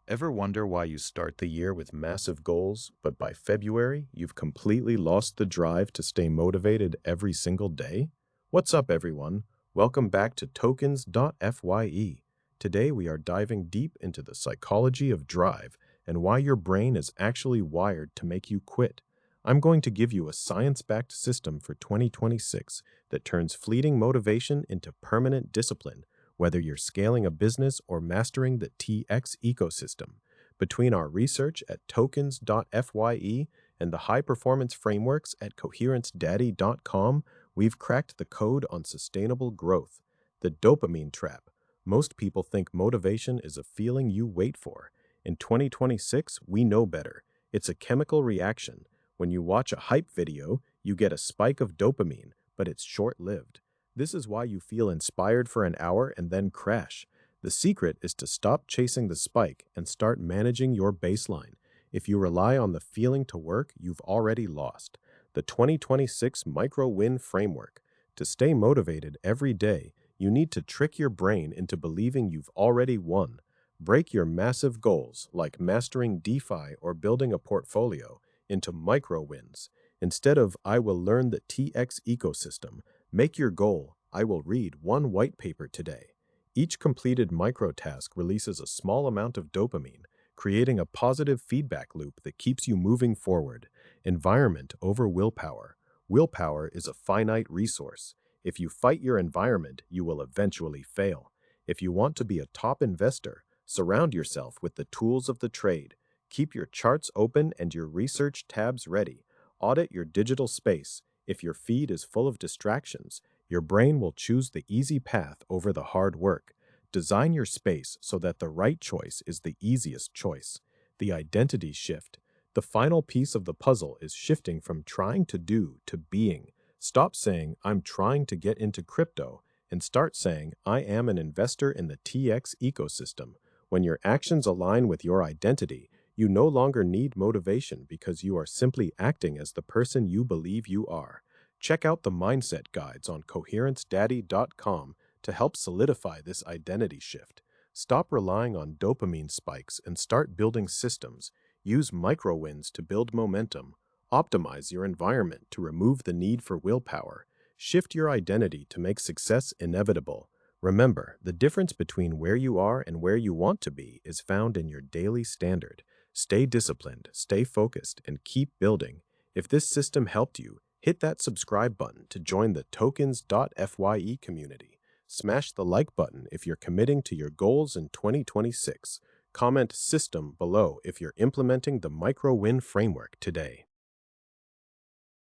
Ever wonder why you start the year with massive goals, but by February, you've completely lost the drive to stay motivated every single day? What's up, everyone? Welcome back to tokns.fi. Today, we are diving deep into the psychology of drive and why your brain is actually wired to make you quit. I'm going to give you a science-backed system for 2026 that turns fleeting motivation into permanent discipline, whether you're scaling a business or mastering the TX ecosystem. Between our research at tokens.fi and the high-performance frameworks at coherencedaddy.com, we've cracked the code on sustainable growth. The dopamine trap. Most people think motivation is a feeling you wait for. In 2026, we know better. It's a chemical reaction. When you watch a hype video, you get a spike of dopamine, but it's short-lived. This is why you feel inspired for an hour and then crash. The secret is to stop chasing the spike and start managing your baseline. If you rely on the feeling to work, you've already lost. The 2026 Micro-Win Framework. To stay motivated every day, you need to trick your brain into believing you've already won. Break your massive goals, like mastering DeFi or building a portfolio, into micro-wins. Instead of, I will learn the TX ecosystem, make your goal, I will read one white paper today. Each completed micro-task releases a small amount of dopamine, creating a positive feedback loop that keeps you moving forward. Environment over willpower. Willpower is a finite resource. If you fight your environment, you will eventually fail. If you want to be a top investor, surround yourself with the tools of the trade. Keep your charts open and your research tabs ready. Audit your digital space. If your feed is full of distractions, your brain will choose the easy path over the hard work. Design your space so that the right choice is the easiest choice. The identity shift. The final piece of the puzzle is shifting from trying to do to being. Stop saying, I'm trying to get into crypto, and start saying, I am an investor in the TX ecosystem. When your actions align with your identity, you no longer need motivation because you are simply acting as the person you believe you are. Check out the mindset guides on coherencedaddy.com to help solidify this identity shift. Stop relying on dopamine spikes and start building systems. Use micro-wins to build momentum. Optimize your environment to remove the need for willpower. Shift your identity to make success inevitable. Remember, the difference between where you are and where you want to be is found in your daily standard. Stay disciplined, stay focused, and keep building. If this system helped you, hit that subscribe button to join the tokens.fi community. Smash the like button if you're committing to your goals in 2026. Comment system below if you're implementing the micro-win framework today.